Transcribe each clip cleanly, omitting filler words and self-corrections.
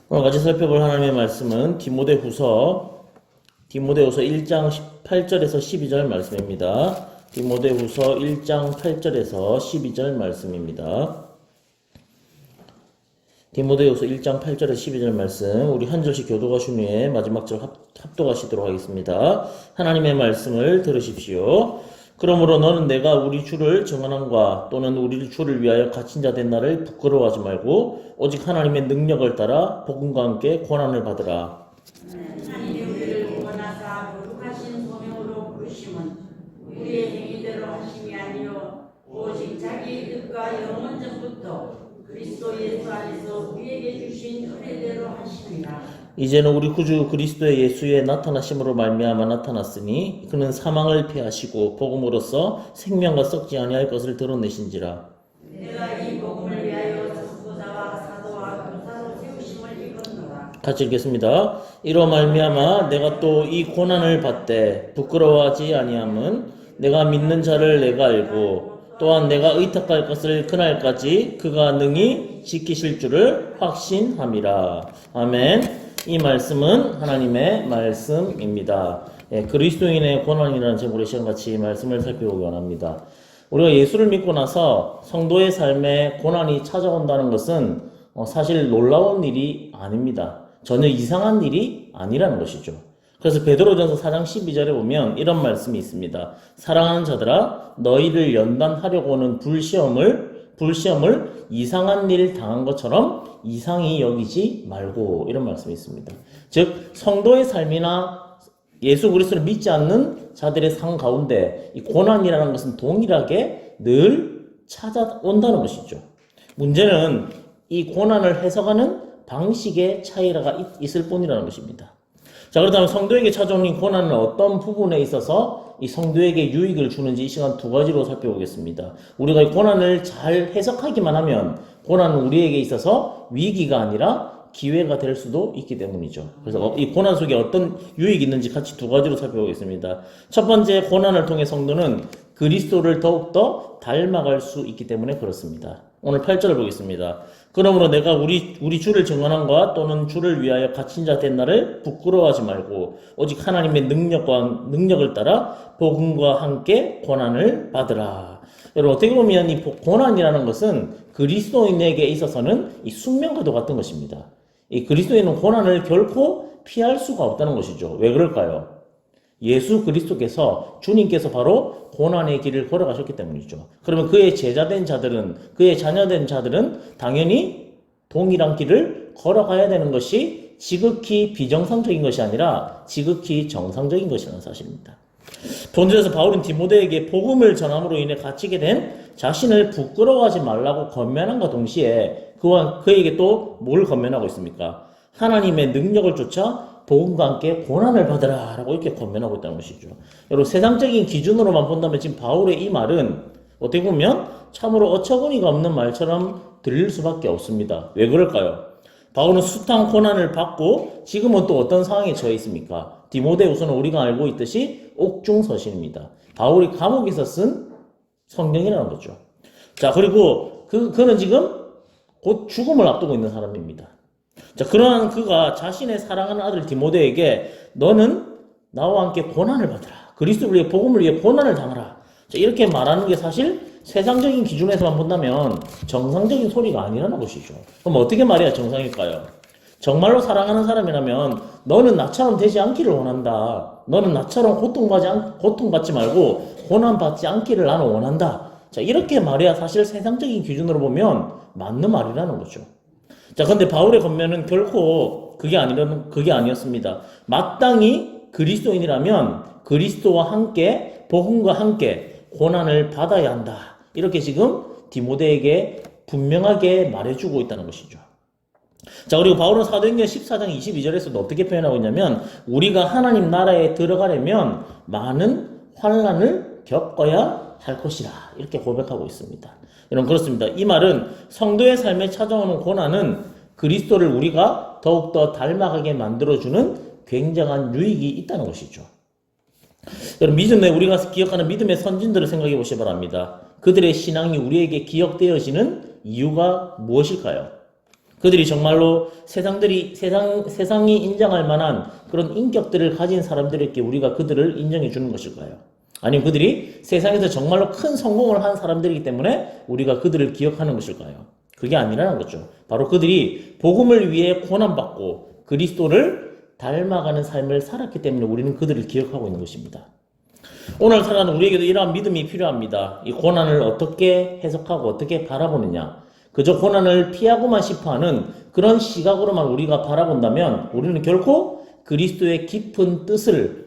오늘 같이 살펴볼 하나님의 말씀은 디모데후서 1장 8절에서 12절 말씀입니다. 디모데후서 1장 8절에서 12절 말씀입니다. 디모데후서 1장 8절에서 12절 말씀, 우리 한 절씩 교도하신 후에 마지막 절 합독하시도록 하겠습니다. 하나님의 말씀을 들으십시오. 그러므로 너는 내가 우리 주를 정언함과 또는 우리 주를 위하여 갇힌 자 된 나를 부끄러워하지 말고 오직 하나님의 능력을 따라 복음과 함께 고난을 받으라. 하나님이 우리를 구원하사 거룩하신 소명으로 부르심은 우리의 행위대로 하심이 아니요 오직 자기 뜻과 영원 전부터 그리스도 예수 안에서 우리에게 주신 은혜대로 하심이라. 이제는 우리 구주 그리스도의 예수의 나타나심으로 말미암아 나타났으니 그는 사망을 패하시고 복음으로써 생명과 썩지 아니할 것을 드러내신지라. 내가 이 복음을 위하여 선포자와 사도와 교사로 세우심을 입었노라. 같이 읽겠습니다. 이로 말미암아 내가 또 이 고난을 받되 부끄러워하지 아니함은 내가 믿는 자를 내가 알고 또한 내가 의탁할 것을 그날까지 그가 능히 지키실 줄을 확신함이라. 아멘. 이 말씀은 하나님의 말씀입니다. 그리스도인의 고난이라는 제목의 시간같이 말씀을 살펴보기 원합니다. 우리가 예수를 믿고 나서 성도의 삶에 고난이 찾아온다는 것은 사실 놀라운 일이 아닙니다. 전혀 이상한 일이 아니라는 것이죠. 그래서 베드로전서 4장 12절에 보면 이런 말씀이 있습니다. 사랑하는 자들아 너희를 연단하려고 오는 불시험을 이상한 일 당한 것처럼 이상히 여기지 말고, 이런 말씀이 있습니다. 즉 성도의 삶이나 예수 그리스도를 믿지 않는 자들의 삶 가운데 이 고난이라는 것은 동일하게 늘 찾아온다는 것이죠. 문제는 이 고난을 해석하는 방식의 차이가 있을 뿐이라는 것입니다. 자, 그렇다면 성도에게 찾아오는 이 고난은 어떤 부분에 있어서 이 성도에게 유익을 주는지 이 시간 두 가지로 살펴보겠습니다. 우리가 이 고난을 잘 해석하기만 하면 고난은 우리에게 있어서 위기가 아니라 기회가 될 수도 있기 때문이죠. 그래서 이 고난 속에 어떤 유익이 있는지 같이 두 가지로 살펴보겠습니다. 첫 번째, 고난을 통해 성도는 그리스도를 더욱더 닮아갈 수 있기 때문에 그렇습니다. 오늘 8절을 보겠습니다. 그러므로 내가 우리 주를 증언함과 또는 주를 위하여 갇힌 자 된 나를 부끄러워하지 말고 오직 하나님의 능력을 따라 복음과 함께 고난을 받으라. 여러분, 어떻게 보면 이 고난이라는 것은 그리스도인에게 있어서는 이 숙명과도 같은 것입니다. 이 그리스도인은 고난을 결코 피할 수가 없다는 것이죠. 왜 그럴까요? 예수 그리스도께서, 주님께서 바로 고난의 길을 걸어가셨기 때문이죠. 그러면 그의 제자된 자들은, 그의 자녀된 자들은 당연히 동일한 길을 걸어가야 되는 것이 지극히 비정상적인 것이 아니라 지극히 정상적인 것이라는 사실입니다. 본절에서 바울은 디모데에게 복음을 전함으로 인해 갇히게 된 자신을 부끄러워하지 말라고 권면함과 동시에 그에게 또 뭘 권면하고 있습니까? 하나님의 능력을 쫓아 복음과 함께 고난을 받으라 라고 이렇게 권면하고 있다는 것이죠. 여러분, 세상적인 기준으로만 본다면 지금 바울의 이 말은 어떻게 보면 참으로 어처구니가 없는 말처럼 들릴 수밖에 없습니다. 왜 그럴까요? 바울은 숱한 고난을 받고 지금은 또 어떤 상황에 처해 있습니까? 디모데후서는 우리가 알고 있듯이 옥중서신입니다. 바울이 감옥에서 쓴 성경이라는 거죠. 자, 그리고 그는 지금 곧 죽음을 앞두고 있는 사람입니다. 자, 그러한 그가 자신의 사랑하는 아들 디모데에게 너는 나와 함께 고난을 받으라. 그리스도를 위해, 복음을 위해 고난을 당하라. 자, 이렇게 말하는 게 사실 세상적인 기준에서만 본다면 정상적인 소리가 아니라는 것이죠. 그럼 어떻게 말해야 정상일까요? 정말로 사랑하는 사람이라면 너는 나처럼 되지 않기를 원한다. 너는 나처럼 고통받지 말고 고난받지 않기를 나는 원한다. 자, 이렇게 말해야 사실 세상적인 기준으로 보면 맞는 말이라는 거죠. 자, 근데 바울의 권면은 결코 그게 아니었습니다. 마땅히 그리스도인이라면 그리스도와 함께, 복음과 함께 고난을 받아야 한다. 이렇게 지금 디모데에게 분명하게 말해주고 있다는 것이죠. 자, 그리고 바울은 사도행전 14장 22절에서도 어떻게 표현하고 있냐면 우리가 하나님 나라에 들어가려면 많은 환난을 겪어야 할 것이라 이렇게 고백하고 있습니다. 여러분, 그렇습니다. 이 말은 성도의 삶에 찾아오는 고난은 그리스도를 우리가 더욱더 닮아가게 만들어주는 굉장한 유익이 있다는 것이죠. 여러분, 우리가 기억하는 믿음의 선진들을 생각해 보시기 바랍니다. 그들의 신앙이 우리에게 기억되어지는 이유가 무엇일까요? 그들이 정말로 세상이 인정할 만한 그런 인격들을 가진 사람들에게 우리가 그들을 인정해 주는 것일까요? 아니면 그들이 세상에서 정말로 큰 성공을 한 사람들이기 때문에 우리가 그들을 기억하는 것일까요? 그게 아니라는 거죠. 바로 그들이 복음을 위해 고난받고 그리스도를 닮아가는 삶을 살았기 때문에 우리는 그들을 기억하고 있는 것입니다. 오늘 살아가는 우리에게도 이러한 믿음이 필요합니다. 이 고난을 어떻게 해석하고 어떻게 바라보느냐. 그저 고난을 피하고만 싶어하는 그런 시각으로만 우리가 바라본다면 우리는 결코 그리스도의 깊은 뜻을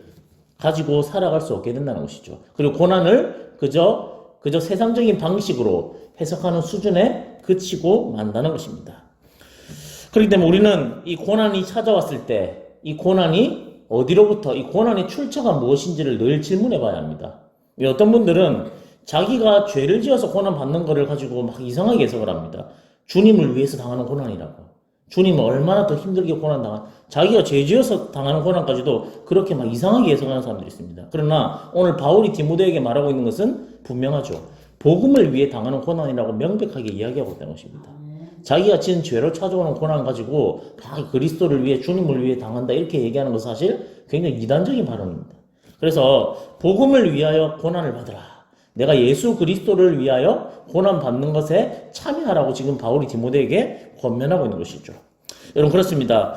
가지고 살아갈 수 없게 된다는 것이죠. 그리고 고난을 그저 세상적인 방식으로 해석하는 수준에 그치고 만다는 것입니다. 그렇기 때문에 우리는 이 고난이 찾아왔을 때 이 고난이 어디로부터, 이 고난의 출처가 무엇인지를 늘 질문해 봐야 합니다. 어떤 분들은 자기가 죄를 지어서 고난 받는 거를 가지고 막 이상하게 해석을 합니다. 주님을 위해서 당하는 고난이라고. 주님은 얼마나 더 힘들게 자기가 죄 지어서 당하는 고난까지도 그렇게 막 이상하게 해석하는 사람들이 있습니다. 그러나 오늘 바울이 디모데에게 말하고 있는 것은 분명하죠. 복음을 위해 당하는 고난이라고 명백하게 이야기하고 있다는 것입니다. 자기가 지은 죄로 찾아오는 고난 가지고 그리스도를 위해 주님을 위해 당한다 이렇게 얘기하는 것은 사실 굉장히 이단적인 발언입니다. 그래서 복음을 위하여 고난을 받으라. 내가 예수 그리스도를 위하여 고난 받는 것에 참여하라고 지금 바울이 디모데에게 권면하고 있는 것이죠. 여러분 그렇습니다.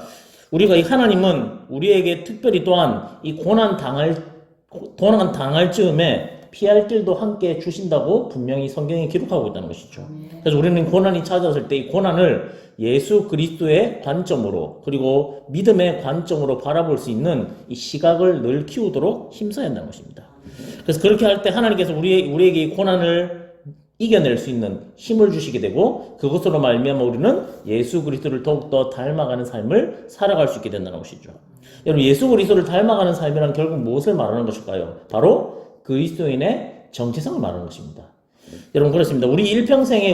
우리가 이 하나님은 우리에게 특별히 또한 이 고난 당할 즈음에 피할 길도 함께 주신다고 분명히 성경에 기록하고 있다는 것이죠. 그래서 우리는 고난이 찾아왔을 때 이 고난을 예수 그리스도의 관점으로 그리고 믿음의 관점으로 바라볼 수 있는 이 시각을 늘 키우도록 힘써야 한다는 것입니다. 그래서 그렇게 할 때 하나님께서 우리에게 이 고난을 이겨낼 수 있는 힘을 주시게 되고 그것으로 말미암아 우리는 예수 그리스도를 더욱더 닮아가는 삶을 살아갈 수 있게 된다는 것이죠. 여러분 예수 그리스도를 닮아가는 삶이란 결국 무엇을 말하는 것일까요? 바로 그리스도인의 정체성을 말하는 것입니다. 여러분 그렇습니다. 우리 일평생에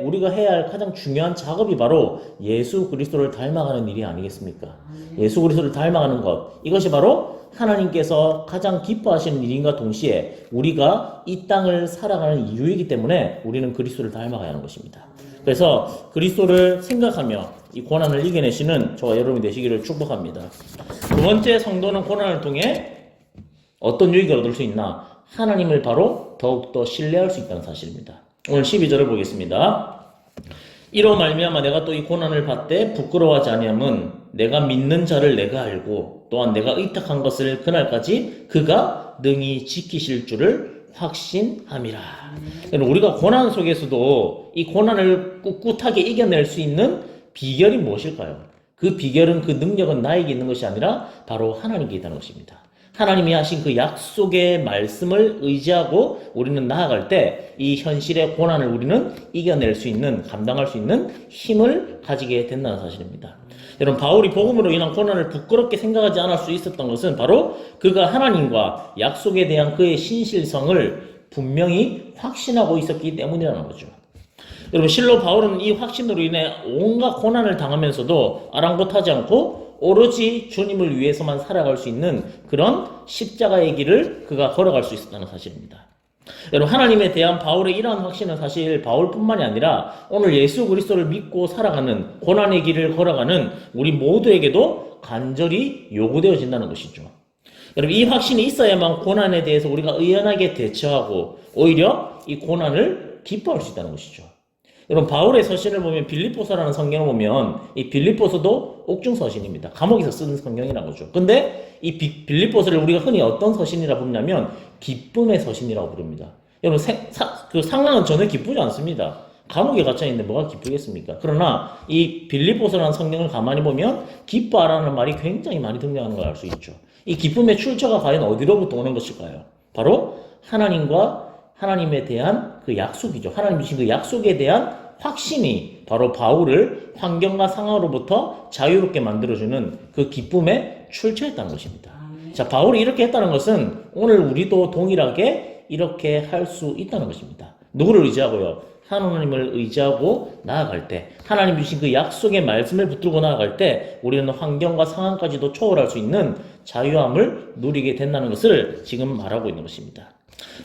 우리가 해야 할 가장 중요한 작업이 바로 예수 그리스도를 닮아가는 일이 아니겠습니까? 예수 그리스도를 닮아가는 것 이것이 바로 하나님께서 가장 기뻐하시는 일인가 동시에 우리가 이 땅을 살아가는 이유이기 때문에 우리는 그리스도를 닮아가야 하는 것입니다. 그래서 그리스도를 생각하며 이 고난을 이겨내시는 저와 여러분이 되시기를 축복합니다. 두 번째 성도는 고난을 통해 어떤 유익을 얻을 수 있나? 하나님을 바로 더욱더 신뢰할 수 있다는 사실입니다. 오늘 12절을 보겠습니다. 이로 말미암아 내가 또 이 고난을 받되 부끄러워하지 아니함은 내가 믿는 자를 내가 알고 또한 내가 의탁한 것을 그날까지 그가 능히 지키실 줄을 확신함이라. 우리가 고난 속에서도 이 고난을 꿋꿋하게 이겨낼 수 있는 비결이 무엇일까요? 그 비결은 그 능력은 나에게 있는 것이 아니라 바로 하나님께 있다는 것입니다. 하나님이 하신 그 약속의 말씀을 의지하고 우리는 나아갈 때 이 현실의 고난을 우리는 이겨낼 수 있는, 감당할 수 있는 힘을 가지게 된다는 사실입니다. 여러분 바울이 복음으로 인한 고난을 부끄럽게 생각하지 않을 수 있었던 것은 바로 그가 하나님과 약속에 대한 그의 신실성을 분명히 확신하고 있었기 때문이라는 거죠. 여러분 실로 바울은 이 확신으로 인해 온갖 고난을 당하면서도 아랑곳하지 않고 오로지 주님을 위해서만 살아갈 수 있는 그런 십자가의 길을 그가 걸어갈 수 있었다는 사실입니다. 여러분 하나님에 대한 바울의 이러한 확신은 사실 바울뿐만이 아니라 오늘 예수 그리스도를 믿고 살아가는 고난의 길을 걸어가는 우리 모두에게도 간절히 요구되어진다는 것이죠. 여러분 이 확신이 있어야만 고난에 대해서 우리가 의연하게 대처하고 오히려 이 고난을 기뻐할 수 있다는 것이죠. 여러분 바울의 서신을 보면 빌립보서라는 성경을 보면 이 빌립보서도 옥중 서신입니다. 감옥에서 쓴 성경이라는 거죠. 근데 이 빌립보서를 우리가 흔히 어떤 서신이라 부르냐면 기쁨의 서신이라고 부릅니다. 여러분 그 상황은 전혀 기쁘지 않습니다. 감옥에 갇혀 있는데 뭐가 기쁘겠습니까? 그러나 이 빌립보서라는 성경을 가만히 보면 기뻐하라는 말이 굉장히 많이 등장하는 걸 알 수 있죠. 이 기쁨의 출처가 과연 어디로부터 오는 것일까요? 바로 하나님과 하나님에 대한 그 약속이죠. 하나님 주신 그 약속에 대한 확신이 바로 바울을 환경과 상황으로부터 자유롭게 만들어주는 그 기쁨의 출처였다는 것입니다. 자, 바울이 이렇게 했다는 것은 오늘 우리도 동일하게 이렇게 할 수 있다는 것입니다. 누구를 의지하고요? 하나님을 의지하고 나아갈 때, 하나님 주신 그 약속의 말씀을 붙들고 나아갈 때 우리는 환경과 상황까지도 초월할 수 있는 자유함을 누리게 된다는 것을 지금 말하고 있는 것입니다.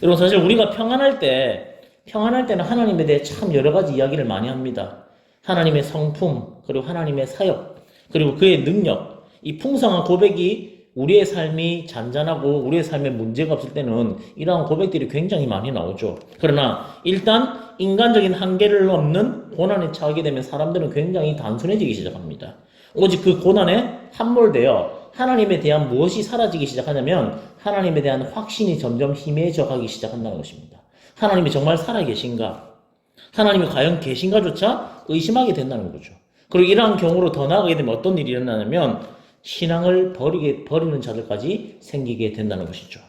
여러분 사실 우리가 평안할 때는 하나님에 대해 참 여러 가지 이야기를 많이 합니다. 하나님의 성품, 그리고 하나님의 사역, 그리고 그의 능력, 이 풍성한 고백이 우리의 삶이 잔잔하고 우리의 삶에 문제가 없을 때는 이러한 고백들이 굉장히 많이 나오죠. 그러나 일단 인간적인 한계를 넘는 고난에 처하게 되면 사람들은 굉장히 단순해지기 시작합니다. 오직 그 고난에 함몰되어 하나님에 대한 무엇이 사라지기 시작하냐면 하나님에 대한 확신이 점점 희미해져 가기 시작한다는 것입니다. 하나님이 정말 살아계신가? 하나님이 과연 계신가조차 의심하게 된다는 거죠. 그리고 이러한 경우로 더 나아가게 되면 어떤 일이 일어나냐면 신앙을 버리는 자들까지 생기게 된다는 것이죠.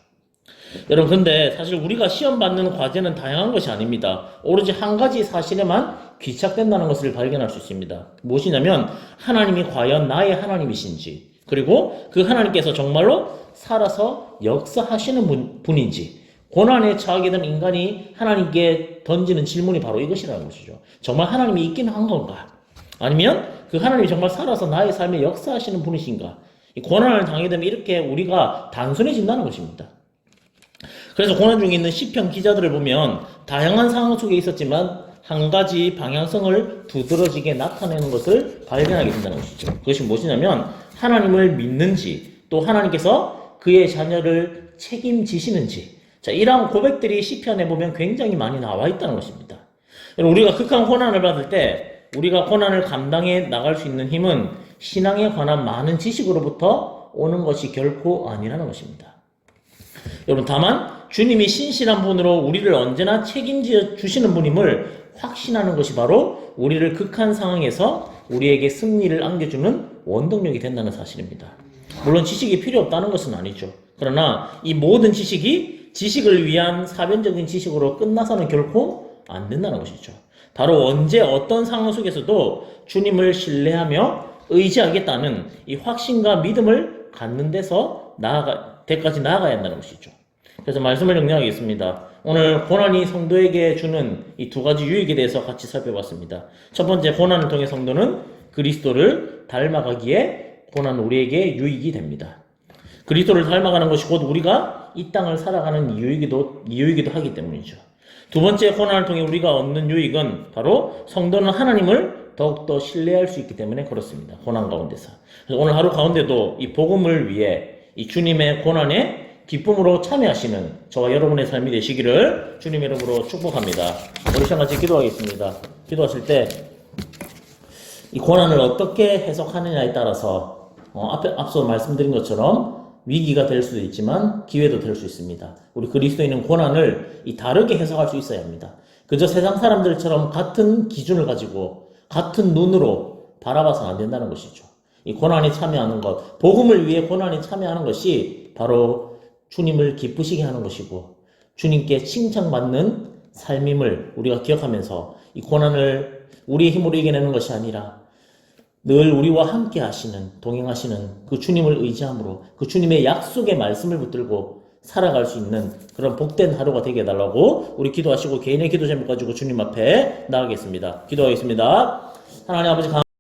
여러분, 근데 사실 우리가 시험받는 과제는 다양한 것이 아닙니다. 오로지 한 가지 사실에만 귀착된다는 것을 발견할 수 있습니다. 무엇이냐면 하나님이 과연 나의 하나님이신지, 그리고 그 하나님께서 정말로 살아서 역사하시는 분인지, 고난에 처하게 된 인간이 하나님께 던지는 질문이 바로 이것이라는 것이죠. 정말 하나님이 있긴 한 건가? 아니면 그 하나님이 정말 살아서 나의 삶에 역사하시는 분이신가? 이 고난을 당하게 되면 이렇게 우리가 단순해진다는 것입니다. 그래서 고난 중에 있는 시편 기자들을 보면 다양한 상황 속에 있었지만 한 가지 방향성을 두드러지게 나타내는 것을 발견하게 된다는 것이죠. 그것이 무엇이냐면 하나님을 믿는지, 또 하나님께서 그의 자녀를 책임지시는지, 자, 이러한 고백들이 시편에 보면 굉장히 많이 나와 있다는 것입니다. 우리가 극한 고난을 받을 때 우리가 고난을 감당해 나갈 수 있는 힘은 신앙에 관한 많은 지식으로부터 오는 것이 결코 아니라는 것입니다. 여러분, 다만 주님이 신실한 분으로 우리를 언제나 책임져 주시는 분임을 확신하는 것이 바로 우리를 극한 상황에서 우리에게 승리를 안겨주는 원동력이 된다는 사실입니다. 물론 지식이 필요 없다는 것은 아니죠. 그러나 이 모든 지식을 위한 사변적인 지식으로 끝나서는 결코 안 된다는 것이죠. 바로 언제 어떤 상황 속에서도 주님을 신뢰하며 의지하겠다는 이 확신과 믿음을 갖는 데까지 나아가야 한다는 것이죠. 그래서 말씀을 정리하겠습니다. 오늘 고난이 성도에게 주는 이 두 가지 유익에 대해서 같이 살펴봤습니다. 첫 번째, 고난을 통해 성도는 그리스도를 닮아가기에 고난은 우리에게 유익이 됩니다. 그리스도를 닮아가는 것이 곧 우리가 이 땅을 살아가는 이유이기도 하기 때문이죠. 두 번째, 고난을 통해 우리가 얻는 유익은 바로 성도는 하나님을 더욱더 신뢰할 수 있기 때문에 그렇습니다. 고난 가운데서. 그래서 오늘 하루 가운데도 이 복음을 위해 이 주님의 고난에 기쁨으로 참여하시는 저와 여러분의 삶이 되시기를 주님의 이름으로 축복합니다. 우리 시간 같이 기도하겠습니다. 기도하실 때 이 고난을 어떻게 해석하느냐에 따라서 앞서 말씀드린 것처럼 위기가 될 수도 있지만 기회도 될 수 있습니다. 우리 그리스도인은 고난을 다르게 해석할 수 있어야 합니다. 그저 세상 사람들처럼 같은 기준을 가지고 같은 눈으로 바라봐서는 안 된다는 것이죠. 이 고난에 참여하는 것, 복음을 위해 고난에 참여하는 것이 바로 주님을 기쁘시게 하는 것이고 주님께 칭찬받는 삶임을 우리가 기억하면서 이 고난을 우리의 힘으로 이겨내는 것이 아니라 늘 우리와 함께 하시는, 동행하시는 그 주님을 의지함으로 그 주님의 약속의 말씀을 붙들고 살아갈 수 있는 그런 복된 하루가 되게 해달라고 우리 기도하시고 개인의 기도 제목 가지고 주님 앞에 나가겠습니다. 기도하겠습니다. 하나님 아버지,